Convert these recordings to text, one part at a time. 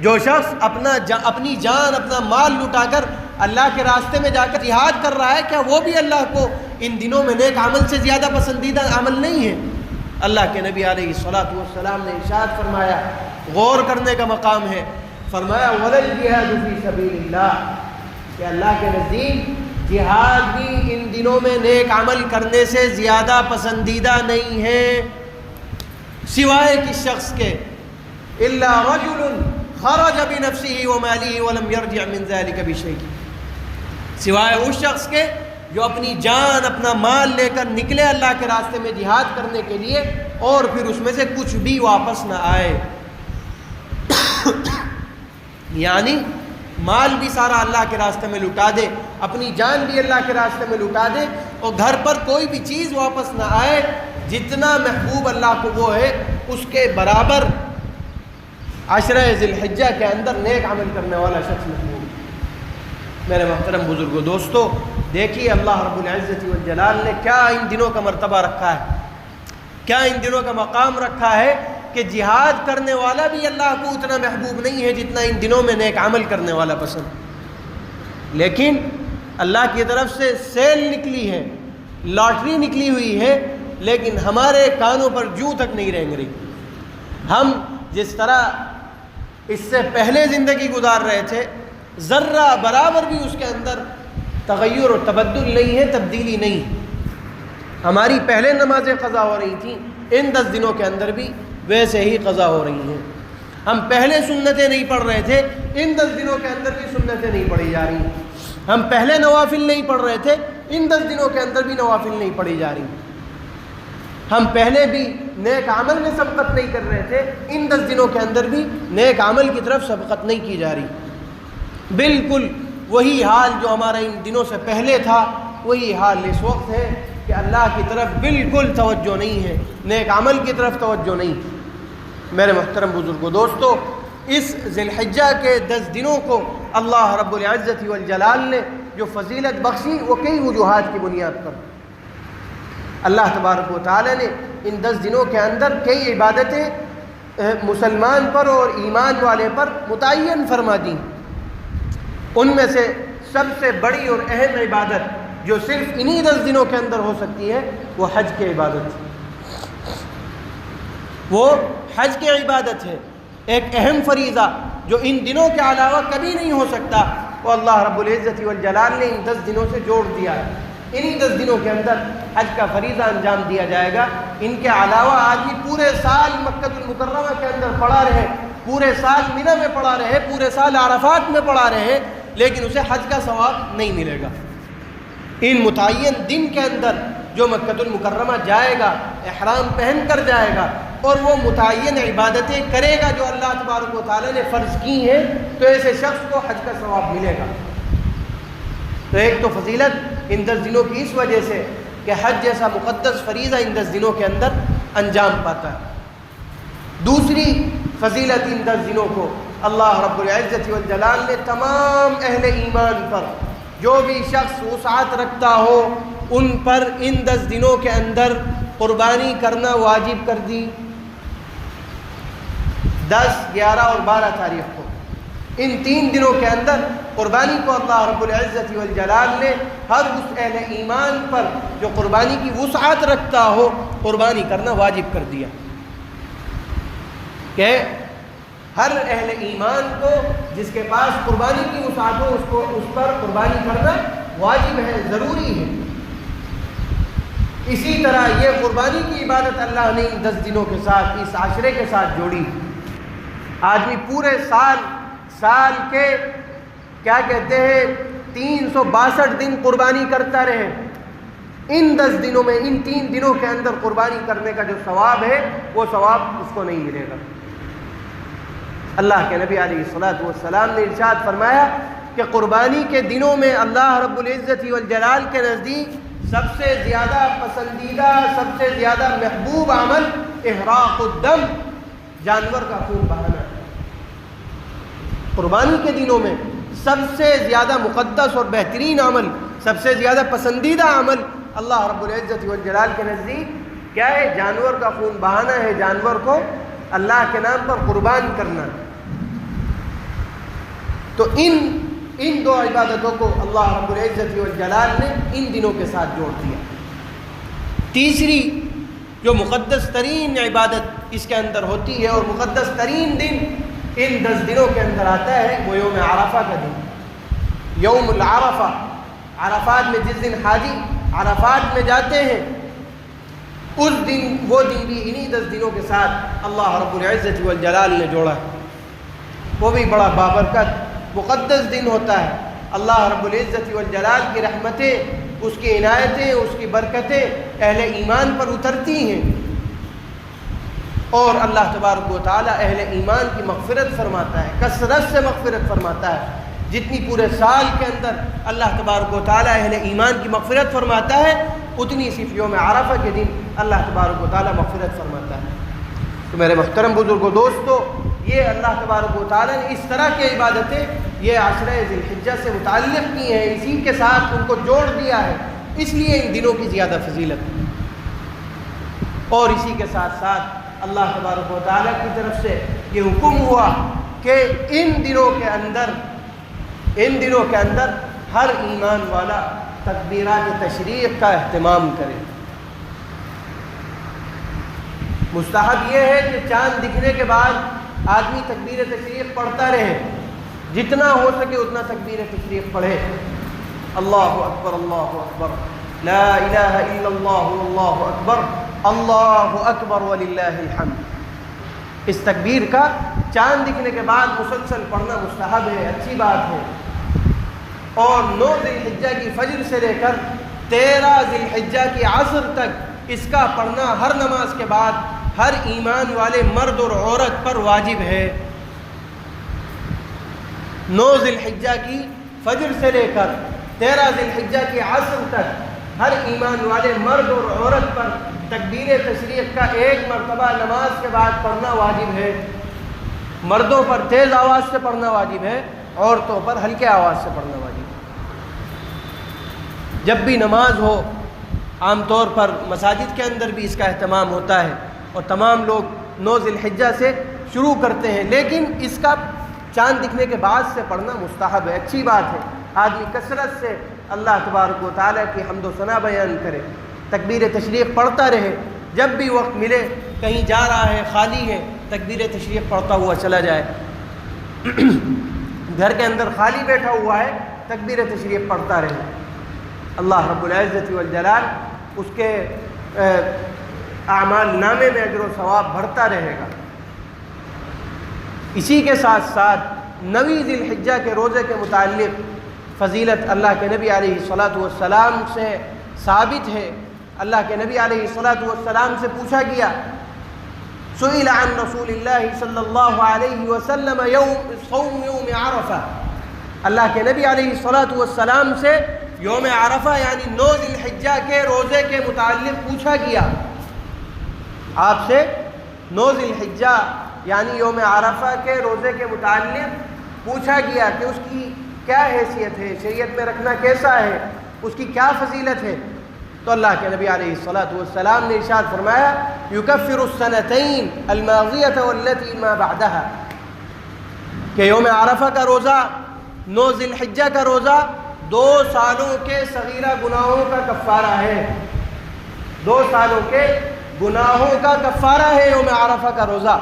جو شخص اپنی جان اپنا مال لٹا کر اللہ کے راستے میں جا کر جہاد کر رہا ہے، کیا وہ بھی اللہ کو ان دنوں میں نیک عمل سے زیادہ پسندیدہ عمل نہیں ہے؟ اللہ کے نبی علیہ الصلوۃ والسلام نے ارشاد فرمایا، غور کرنے کا مقام ہے، فرمایا وَلَا الْجِهَادُ فِي سَبِيلِ اللَّهِ، کہ اللہ کے نزدیک جہاد بھی ان دنوں میں نیک عمل کرنے سے زیادہ پسندیدہ نہیں ہے، سوائے کس شخص کے إِلَّا رَجُلٌ خَرَجَ بِنَفْسِهِ وَمَالِهِ وَلَمْ يَرْجِعْ مِنْ ذَلِكَ بِشَيْءٍ، سوائے اس شخص کے جو اپنی جان اپنا مال لے کر نکلے اللہ کے راستے میں جہاد کرنے کے لیے اور پھر اس میں سے کچھ بھی واپس نہ آئے، یعنی مال بھی سارا اللہ کے راستے میں لٹا دے، اپنی جان بھی اللہ کے راستے میں لٹا دے، اور گھر پر کوئی بھی چیز واپس نہ آئے، جتنا محبوب اللہ کو وہ ہے اس کے برابر عشرہ ذی الحجہ کے اندر نیک عمل کرنے والا شخص محبوب۔ میرے محترم بزرگوں، دوستو، دیکھیے اللہ رب العزت والجلال نے کیا ان دنوں کا مرتبہ رکھا ہے، کیا ان دنوں کا مقام رکھا ہے کہ جہاد کرنے والا بھی اللہ کو اتنا محبوب نہیں ہے جتنا ان دنوں میں نیک عمل کرنے والا پسند۔ لیکن اللہ کی طرف سے سیل نکلی ہے، لاٹری نکلی ہوئی ہے، لیکن ہمارے کانوں پر جوں تک نہیں رینگ رہی۔ ہم جس طرح اس سے پہلے زندگی گزار رہے تھے، ذرہ برابر بھی اس کے اندر تغیر و تبدل نہیں ہے، تبدیلی نہیں۔ ہماری پہلے نمازیں قضا ہو رہی تھیں، ان 10 دنوں کے اندر بھی ویسے ہی قضا ہو رہی ہیں۔ ہم پہلے سنتیں نہیں پڑھ رہے تھے، ان 10 دنوں کے اندر بھی سنتیں نہیں پڑھی جا رہی ہیں۔ ہم پہلے نوافل نہیں پڑھ رہے تھے، ان 10 دنوں کے اندر بھی نوافل نہیں پڑھی جا رہی۔ ہم پہلے بھی نیک عمل میں سبقت نہیں کر رہے تھے، ان 10 دنوں کے اندر بھی نیک عمل کی طرف سبقت نہیں کی جا رہی۔ بالکل وہی حال جو ہمارا ان دنوں سے پہلے تھا، وہی حال اس وقت ہے کہ اللہ کی طرف بالکل توجہ نہیں ہے، نیک عمل کی طرف توجہ نہیں۔ میرے محترم بزرگوں، دوستو، اس ذی الحجہ کے 10 دنوں کو اللہ رب العزت والجلال نے جو فضیلت بخشی وہ کئی وجوہات کی بنیاد پر۔ اللہ تبارک و تعالی نے ان 10 دنوں کے اندر کئی عبادتیں مسلمان پر اور ایمان والے پر متعین فرما دیں۔ ان میں سے سب سے بڑی اور اہم عبادت جو صرف انہی 10 دنوں کے اندر ہو سکتی ہے وہ حج کی عبادت، وہ حج کی عبادت ہے۔ ایک اہم فریضہ جو ان دنوں کے علاوہ کبھی نہیں ہو سکتا، وہ اللہ رب العزت والجلال نے ان 10 دنوں سے جوڑ دیا ہے۔ انہی 10 دنوں کے اندر حج کا فریضہ انجام دیا جائے گا۔ ان کے علاوہ آدمی پورے سال مکہ المکرمہ کے اندر پڑا رہے، پورے سال منی میں پڑا رہے، پورے سال عرفات میں پڑا رہے، لیکن اسے حج کا ثواب نہیں ملے گا۔ ان متعین دن کے اندر جو مکہ المکرمہ جائے گا، احرام پہن کر جائے گا اور وہ متعین عبادتیں کرے گا جو اللہ تبارک و تعالی نے فرض کی ہیں، تو ایسے شخص کو حج کا ثواب ملے گا۔ تو ایک تو فضیلت ان 10 دنوں کی اس وجہ سے کہ حج جیسا مقدس فریضہ ان 10 دنوں کے اندر انجام پاتا ہے۔ دوسری فضیلت ان 10 دنوں کو اللہ رب العزت والجلال نے تمام اہل ایمان پر، جو بھی شخص وسعت رکھتا ہو ان پر ان 10 دنوں کے اندر قربانی کرنا واجب کر دی۔ 10، 11 اور 12 تاریخ کو ان 3 دنوں کے اندر قربانی کو اللہ رب العزت والجلال نے ہر اس اہل ایمان پر جو قربانی کی وسعت رکھتا ہو قربانی کرنا واجب کر دیا، کہ ہر اہل ایمان کو جس کے پاس قربانی کی وسعت ہو اس پر قربانی کرنا واجب ہے، ضروری ہے۔ اسی طرح یہ قربانی کی عبادت اللہ نے ان 10 دنوں کے ساتھ، اس عشرے کے ساتھ جوڑی۔ آدمی پورے سال کے کیا کہتے ہیں 362 دن قربانی کرتا رہے، ان 10 دنوں میں، ان 3 دنوں کے اندر قربانی کرنے کا جو ثواب ہے وہ ثواب اس کو نہیں ملے گا۔ اللہ کے نبی علیہ الصلوۃ والسلام نے ارشاد فرمایا کہ قربانی کے دنوں میں اللہ رب العزت والجلال کے نزدیک سب سے زیادہ پسندیدہ، سب سے زیادہ محبوب عمل احراق الدم، جانور کا خون بہانا۔ قربانی کے دنوں میں سب سے زیادہ مقدس اور بہترین عمل، سب سے زیادہ پسندیدہ عمل اللہ رب العزت والجلال کے نزدیک کیا ہے؟ جانور کا خون بہانا ہے، جانور کو اللہ کے نام پر قربان کرنا۔ تو ان دو عبادتوں کو اللہ رب العزت والجلال نے ان دنوں کے ساتھ جوڑ دیا۔ تیسری جو مقدس ترین عبادت اس کے اندر ہوتی ہے اور مقدس ترین دن ان 10 دنوں کے اندر آتا ہے، وہ یوم عرفہ کا دن، یوم العرفہ۔ عرفات میں جس دن حاجی عرفات میں جاتے ہیں، اس دن وہ دن بھی انہی 10 دنوں کے ساتھ اللہ رب العزت والجلال نے جوڑا ہے۔ وہ بھی بڑا بابرکت مقدس دن ہوتا ہے۔ اللہ رب العزت والجلال کی رحمتیں، اس کی عنایتیں، اس کی برکتیں اہل ایمان پر اترتی ہیں، اور اللہ تبارک و تعالی اہل ایمان کی مغفرت فرماتا ہے، کثرت سے مغفرت فرماتا ہے۔ جتنی پورے سال کے اندر اللہ تبارک و تعالی اہل ایمان کی مغفرت فرماتا ہے، اتنی صرف یوم عرفہ کے دن اللہ تبارک و تعالی مغفرت فرماتا ہے۔ تو میرے محترم بزرگوں، دوستو، یہ اللہ تبارک و تعالی نے اس طرح کی عبادتیں یہ عشرہ ذی الحجہ سے متعلق کی ہیں، اسی کے ساتھ ان کو جوڑ دیا ہے، اس لیے ان دنوں کی زیادہ فضیلت ہے۔ اور اسی کے ساتھ ساتھ اللہ تبارک و تعالی کی طرف سے یہ حکم ہوا کہ ان دنوں کے اندر ہر ایمان والا تکبیرات تشریق کا اہتمام کرے۔ مستحب یہ ہے کہ چاند دکھنے کے بعد آدمی تکبیر تشریق پڑھتا رہے، جتنا ہو سکے اتنا تکبیر تشریق پڑھے۔ اللہ اکبر، اللہ اکبر، لا الہ الا اللہ، اللہ اکبر، اللہ اکبر وللہ الحمد۔ اس تکبیر کا چاند دکھنے کے بعد مسلسل پڑھنا مستحب ہے، اچھی بات ہے۔ اور 9 ذی الحجہ کی فجر سے لے کر 13 ذی الحجہ کی عصر تک اس کا پڑھنا ہر نماز کے بعد ہر ایمان والے مرد اور عورت پر واجب ہے۔ 9 ذی الحجہ کی فجر سے لے کر 13 ذی الحجہ کی عصر تک ہر ایمان والے مرد اور عورت پر تکبیر تشریق کا ایک مرتبہ نماز کے بعد پڑھنا واجب ہے۔ مردوں پر تیز آواز سے پڑھنا واجب ہے، عورتوں پر ہلکے آواز سے پڑھنا واجب ہے۔ جب بھی نماز ہو، عام طور پر مساجد کے اندر بھی اس کا اہتمام ہوتا ہے اور تمام لوگ 9 ذی الحجہ سے شروع کرتے ہیں، لیکن اس کا چاند دکھنے کے بعد سے پڑھنا مستحب ہے، اچھی بات ہے۔ آدمی کثرت سے اللہ تبارک و تعالیٰ کی حمد و ثنا بیان کرے، تکبیر تشریق پڑھتا رہے، جب بھی وقت ملے، کہیں جا رہا ہے، خالی ہے، تکبیر تشریق پڑھتا ہوا چلا جائے۔ گھر کے اندر خالی بیٹھا ہوا ہے، تکبیر تشریق پڑھتا رہے۔ اللہ رب العزت والجلال اس کے اعمال نامے میں اجر و ثواب بھرتا رہے گا۔ اسی کے ساتھ ساتھ 9 ذی الحجہ کے روزے کے متعلق فضیلت اللہ کے نبی علیہ الصلاۃ والسلام سے ثابت ہے۔ اللہ کے نبی علیہ الصلاۃ والسلام سے پوچھا گیا، سئل عن رسول اللہ صلی اللہ علیہ وسلم صوم یوم عرفہ، اللہ کے نبی علیہ الصلاۃ والسلام سے یوم عرفہ یعنی 9 ذی الحجہ کے روزے کے متعلق پوچھا گیا۔ آپ سے 9 ذی الحجہ یعنی یوم عرفہ کے روزے کے متعلق پوچھا گیا کہ اس کی کیا حیثیت ہے، شریعت میں رکھنا کیسا ہے، اس کی کیا فضیلت ہے۔ تو اللہ کے نبی علیہ الصلاۃ والسلام نے ارشاد فرمایا، یکفر السنتین الماضیۃ واللتی ما بعدها، کہ یوم عرفہ کا روزہ، 9 ذی الحجہ کا روزہ 2 سالوں کے صغیرہ گناہوں کا کفارہ ہے۔ 2 سالوں کے گناہوں کا کفارہ ہے یوم عرفہ کا روزہ۔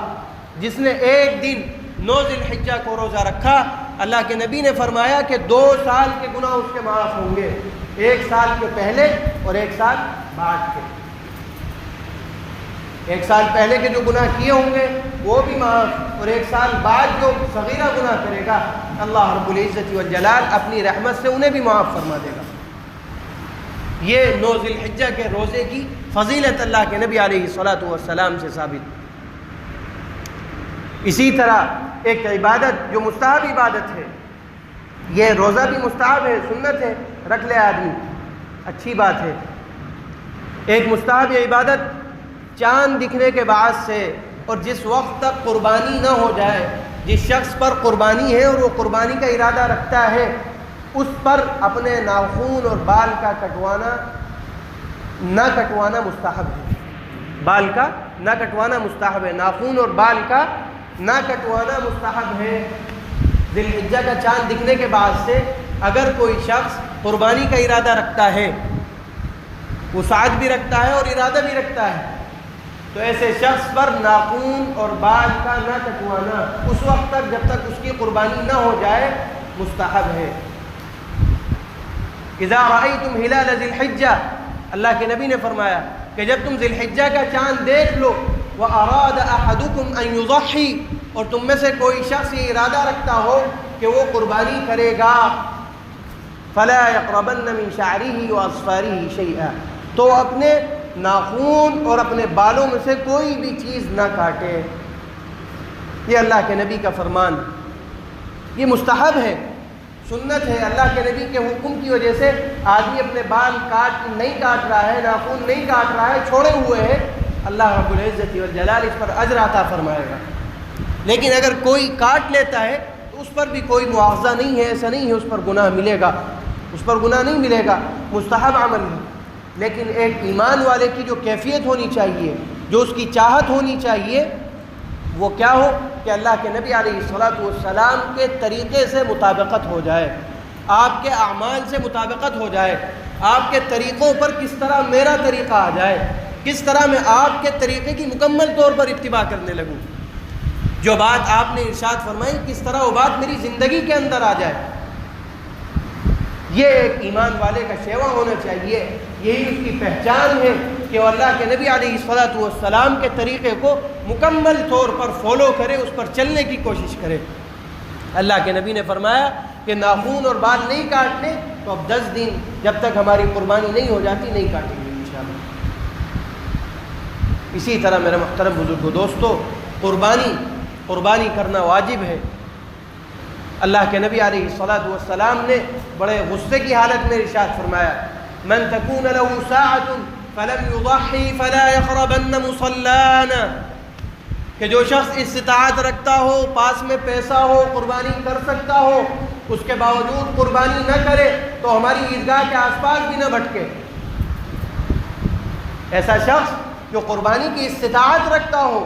جس نے ایک دن 9 ذی الحجہ کو روزہ رکھا، اللہ کے نبی نے فرمایا کہ 2 سال کے گناہ اس کے معاف ہوں گے، 1 سال کے پہلے اور 1 سال بعد کے۔ 1 سال پہلے کے جو گناہ کیے ہوں گے وہ بھی معاف، اور 1 سال بعد جو صغیرہ گناہ کرے گا، اللہ رب العزت والجلال اپنی رحمت سے انہیں بھی معاف فرما دے گا۔ یہ 9 ذی الحجہ کے روزے کی فضیلت اللہ کے نبی علیہ الصلاۃ والسلام سے ثابت۔ اسی طرح ایک عبادت جو مستحب عبادت ہے، یہ روزہ بھی مستحب ہے، سنت ہے، رکھ لے آدمی، اچھی بات ہے۔ ایک مستحب عبادت چاند دکھنے کے بعد سے اور جس وقت تک قربانی نہ ہو جائے، جس شخص پر قربانی ہے اور وہ قربانی کا ارادہ رکھتا ہے، اس پر اپنے ناخون اور بال کا نہ کٹوانا مستحب ہے۔ بال کا نہ کٹوانا مستحب ہے، ناخون اور بال کا نہ کٹوانا مستحب ہے۔ ذی الحجہ کا چاند دکھنے کے بعد سے اگر کوئی شخص قربانی کا ارادہ رکھتا ہے، وسعت بھی رکھتا ہے اور ارادہ بھی رکھتا ہے، تو ایسے شخص پر ناخن اور بال کا نہ کٹوانا اس وقت تک جب تک اس کی قربانی نہ ہو جائے مستحب ہے۔ اذا رأیتم ہلال ذی الحجہ، اللہ کے نبی نے فرمایا کہ جب تم ذی الحجہ کا چاند دیکھ لو، وَأَرَادَ أَحَدُكُمْ أَن يُضَحِّي، اور تم میں سے کوئی شخص یہ ارادہ رکھتا ہو کہ وہ قربانی کرے گا، فَلَا يَقْرَبَنَّ مِن شَعْرِهِ وَأَصْفَارِهِ شَيْئًا، تو اپنے ناخون اور اپنے بالوں میں سے کوئی بھی چیز نہ کاٹے۔ یہ اللہ کے نبی کا فرمان، یہ مستحب ہے، سنت ہے۔ اللہ کے نبی کے حکم کی وجہ سے آدمی اپنے بال نہیں کاٹ رہا ہے، ناخون نہیں کاٹ رہا ہے، چھوڑے ہوئے ہیں، اللہ رب العزت والجلال اس پر اجر عطا فرمائے گا۔ لیکن اگر کوئی کاٹ لیتا ہے تو اس پر بھی کوئی مواخذہ نہیں ہے، ایسا نہیں ہے اس پر گناہ ملے گا، اس پر گناہ نہیں ملے گا، مستحب عمل ہے۔ لیکن ایک ایمان والے کی جو کیفیت ہونی چاہیے، جو اس کی چاہت ہونی چاہیے، وہ کیا ہو کہ اللہ کے نبی علیہ الصلوۃ والسلام کے طریقے سے مطابقت ہو جائے، آپ کے اعمال سے مطابقت ہو جائے، آپ کے طریقوں پر کس طرح میرا طریقہ آ جائے، کس طرح میں آپ کے طریقے کی مکمل طور پر اتباع کرنے لگوں، جو بات آپ نے ارشاد فرمائی کس طرح وہ بات میری زندگی کے اندر آ جائے۔ یہ ایک ایمان والے کا شیوا ہونا چاہیے، یہی اس کی پہچان ہے کہ وہ اللہ کے نبی علیہ الصلوۃ والسلام کے طریقے کو مکمل طور پر فالو کرے، اس پر چلنے کی کوشش کرے۔ اللہ کے نبی نے فرمایا کہ ناخون اور بال نہیں کاٹنے، تو اب 10 دن جب تک ہماری قربانی نہیں ہو جاتی نہیں کاٹیں گے انشاءاللہ۔ اسی طرح میرے محترم بزرگوں، دوستو، قربانی کرنا واجب ہے۔ اللہ کے نبی علیہ الصلوۃ والسلام نے بڑے غصے کی حالت میں ارشاد فرمایا، من تکون له ساعۃ فلم يضحي فلا يقربن مصلانا، کہ جو شخص استطاعت رکھتا ہو، پاس میں پیسہ ہو، قربانی کر سکتا ہو، اس کے باوجود قربانی نہ کرے تو ہماری عیدگاہ کے آس پاس بھی نہ بھٹکے۔ ایسا شخص جو قربانی کی استطاعت رکھتا ہو،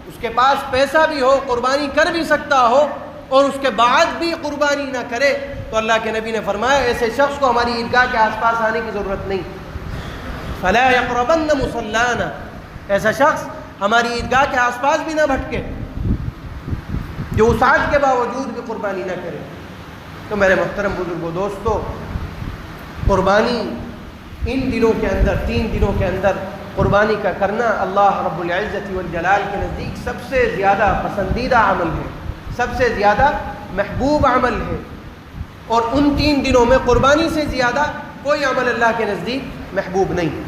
اس کے پاس پیسہ بھی ہو، قربانی کر بھی سکتا ہو، اور اس کے بعد بھی قربانی نہ کرے، تو اللہ کے نبی نے فرمایا ایسے شخص کو ہماری عیدگاہ کے آس پاس آنے کی ضرورت نہیں۔ فلا يقربن مصلانا، ایسا شخص ہماری عیدگاہ کے آس پاس بھی نہ بھٹکے، جو وسعت کے باوجود بھی قربانی نہ کرے۔ تو میرے محترم بزرگوں، دوستو، قربانی ان دنوں کے اندر، 3 دنوں کے اندر قربانی کا کرنا اللہ رب العزت والجلال کے نزدیک سب سے زیادہ پسندیدہ عمل ہے، سب سے زیادہ محبوب عمل ہے، اور ان 3 دنوں میں قربانی سے زیادہ کوئی عمل اللہ کے نزدیک محبوب نہیں۔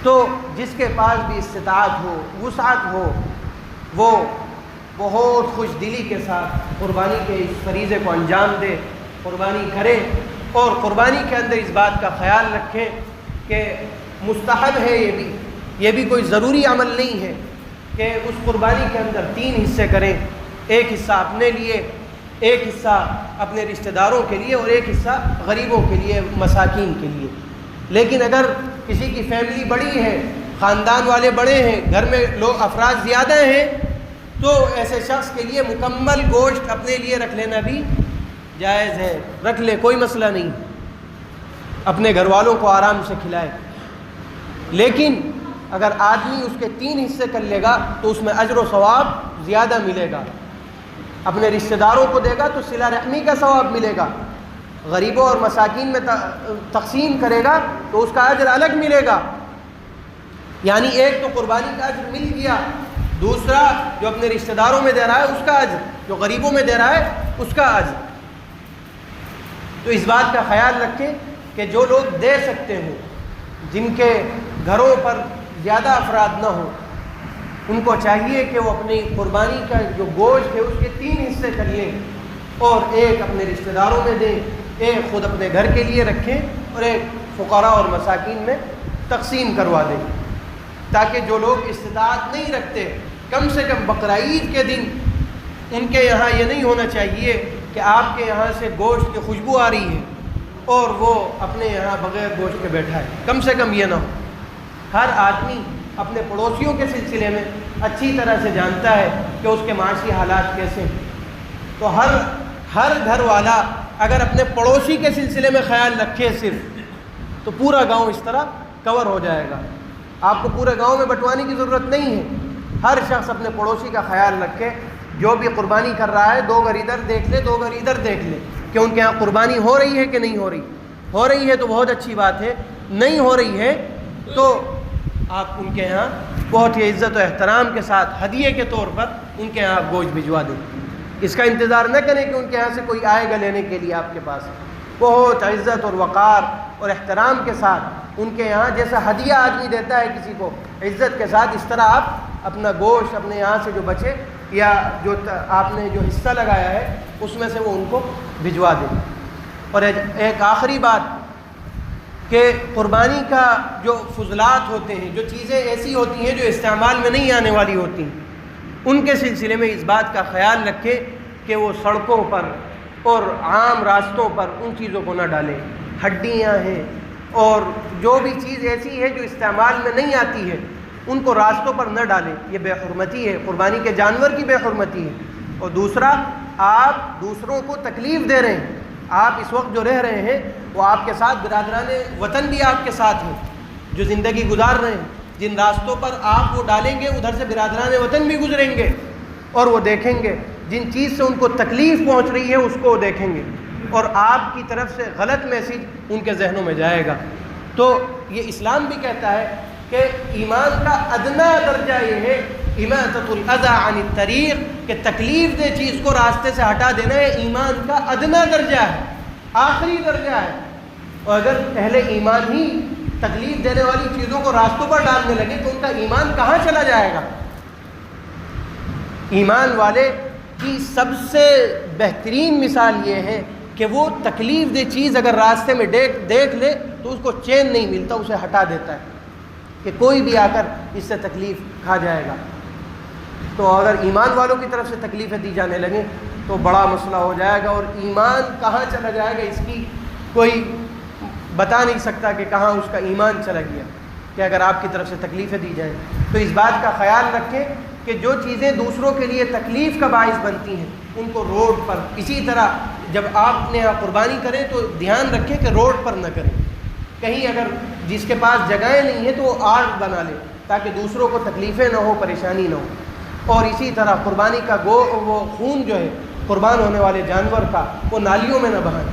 تو جس کے پاس بھی استطاعت ہو، وسعت ہو، وہ بہت خوش دلی کے ساتھ قربانی کے اس فریضے کو انجام دے، قربانی کرے، اور قربانی کے اندر اس بات کا خیال رکھے کہ مستحب ہے، یہ بھی کوئی ضروری عمل نہیں ہے کہ اس قربانی کے اندر 3 حصے کریں، ایک حصہ اپنے لیے، ایک حصہ اپنے رشتہ داروں کے لیے، اور ایک حصہ غریبوں کے لیے، مساکین کے لیے۔ لیکن اگر کسی کی فیملی بڑی ہے، خاندان والے بڑے ہیں، گھر میں لوگ افراد زیادہ ہیں، تو ایسے شخص کے لیے مکمل گوشت اپنے لیے رکھ لینا بھی جائز ہے، رکھ لے، کوئی مسئلہ نہیں، اپنے گھر والوں کو آرام سے کھلائے۔ لیکن اگر آدمی اس کے 3 حصے کر لے گا تو اس میں اجر و ثواب زیادہ ملے گا، اپنے رشتہ داروں کو دے گا تو صلہ رحمی کا ثواب ملے گا، غریبوں اور مساکین میں تقسیم کرے گا تو اس کا اجر الگ ملے گا۔ یعنی ایک تو قربانی کا اجر مل گیا، دوسرا جو اپنے رشتہ داروں میں دے رہا ہے اس کا اجر، جو غریبوں میں دے رہا ہے اس کا اجر۔ تو اس بات کا خیال رکھیں کہ جو لوگ دے سکتے ہوں، جن کے گھروں پر زیادہ افراد نہ ہوں، ان کو چاہیے کہ وہ اپنی قربانی کا جو گوشت ہے اس کے 3 حصے کر لیں، اور ایک اپنے رشتہ داروں میں دیں، ایک خود اپنے گھر کے لیے رکھیں، اور ایک فقراء اور مساکین میں تقسیم کروا دیں، تاکہ جو لوگ استطاعت نہیں رکھتے، کم سے کم بقرعید کے دن ان کے یہاں یہ نہیں ہونا چاہیے کہ آپ کے یہاں سے گوشت کی خوشبو آ رہی ہے اور وہ اپنے یہاں بغیر گوشت کے بیٹھا ہے، کم سے کم یہ نہ ہو۔ ہر آدمی اپنے پڑوسیوں کے سلسلے میں اچھی طرح سے جانتا ہے کہ اس کے معاشی حالات کیسے ہیں، تو ہر ہر گھر والا اگر اپنے پڑوسی کے سلسلے میں خیال رکھے صرف، تو پورا گاؤں اس طرح کور ہو جائے گا۔ آپ کو پورے گاؤں میں بٹوانے کی ضرورت نہیں ہے، ہر شخص اپنے پڑوسی کا خیال رکھے، جو بھی قربانی کر رہا ہے 2 گھر ادھر دیکھ لے 2 گھر ادھر دیکھ لے کہ ان کے یہاں قربانی ہو رہی ہے کہ نہیں ہو رہی۔ ہو رہی ہے تو بہت اچھی بات ہے، نہیں ہو رہی ہے تو آپ ان کے یہاں بہت ہی عزت و احترام کے ساتھ ہدیے کے طور پر ان کے یہاں آپ گوشت بھجوا دیں۔ اس کا انتظار نہ کریں کہ ان کے یہاں سے کوئی آئے گا لینے کے لیے آپ کے پاس، بہت عزت اور وقار اور احترام کے ساتھ ان کے یہاں، جیسا ہدیہ آدمی دیتا ہے کسی کو عزت کے ساتھ، اس طرح آپ اپنا گوشت اپنے یہاں سے جو بچے یا جو آپ نے جو حصہ لگایا ہے اس میں سے وہ ان کو بھجوا دیں۔ اور ایک آخری بات کہ قربانی کا جو فضلات ہوتے ہیں، جو چیزیں ایسی ہوتی ہیں جو استعمال میں نہیں آنے والی ہوتی ہیں، ان کے سلسلے میں اس بات کا خیال رکھے کہ وہ سڑکوں پر اور عام راستوں پر ان چیزوں کو نہ ڈالیں۔ ہڈیاں ہیں اور جو بھی چیز ایسی ہے جو استعمال میں نہیں آتی ہے ان کو راستوں پر نہ ڈالیں، یہ بے حرمتی ہے، قربانی کے جانور کی بے حرمتی ہے۔ اور دوسرا، آپ دوسروں کو تکلیف دے رہے ہیں، آپ اس وقت جو رہ رہے ہیں وہ آپ کے ساتھ برادران وطن بھی آپ کے ساتھ ہیں جو زندگی گزار رہے ہیں، جن راستوں پر آپ وہ ڈالیں گے ادھر سے برادران وطن بھی گزریں گے اور وہ دیکھیں گے، جن چیز سے ان کو تکلیف پہنچ رہی ہے اس کو وہ دیکھیں گے اور آپ کی طرف سے غلط میسج ان کے ذہنوں میں جائے گا۔ تو یہ اسلام بھی کہتا ہے کہ ایمان کا ادنا درجہ یہ ہے اماطۃ الاذی عن الطریق، کہ تکلیف دہ چیز کو راستے سے ہٹا دینا ہے ایمان کا ادنا درجہ ہے، آخری درجہ ہے۔ اور اگر اہل ایمان ہی تکلیف دینے والی چیزوں کو راستوں پر ڈالنے لگے تو ان کا ایمان کہاں چلا جائے گا؟ ایمان والے کی سب سے بہترین مثال یہ ہے کہ وہ تکلیف دہ چیز اگر راستے میں دیکھ لے تو اس کو چین نہیں ملتا، اسے ہٹا دیتا ہے کہ کوئی بھی آ کر اس سے تکلیف کھا جائے گا۔ تو اگر ایمان والوں کی طرف سے تکلیفیں دی جانے لگیں تو بڑا مسئلہ ہو جائے گا، اور ایمان کہاں چلا جائے گا اس کی کوئی بتا نہیں سکتا کہ کہاں اس کا ایمان چلا گیا، کہ اگر آپ کی طرف سے تکلیفیں دی جائیں۔ تو اس بات کا خیال رکھیں کہ جو چیزیں دوسروں کے لیے تکلیف کا باعث بنتی ہیں ان کو روڈ پر، اسی طرح جب آپ نے قربانی کریں تو دھیان رکھیں کہ روڈ پر نہ کریں، کہیں اگر جس کے پاس جگہیں نہیں ہیں تو وہ آرٹ بنا لے تاکہ دوسروں کو تکلیفیں نہ ہو، پریشانی نہ ہو۔ اور اسی طرح قربانی کا وہ خون جو ہے قربان ہونے والے جانور کا وہ نالیوں میں نہ بہائیں،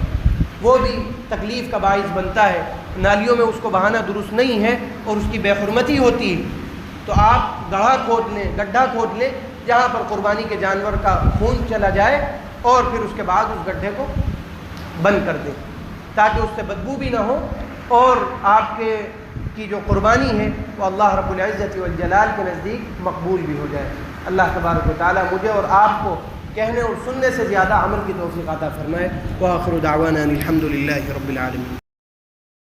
وہ بھی تکلیف کا باعث بنتا ہے، نالیوں میں اس کو بہانا درست نہیں ہے اور اس کی بے حرمتی ہوتی ہے۔ تو آپ گڈھا کھود لیں جہاں پر قربانی کے جانور کا خون چلا جائے اور پھر اس کے بعد اس گڈھے کو بند کر دیں تاکہ اس سے بدبو بھی نہ ہو اور آپ کی جو قربانی ہے وہ اللہ رب العزت والجلال کے نزدیک مقبول بھی ہو جائے۔ اللہ تبارک و تعالیٰ مجھے اور آپ کو کہنے اور سننے سے زیادہ عمل کی توفیق عطا فرمائے۔ وآخر دعوانا الحمد للہ رب العالمین۔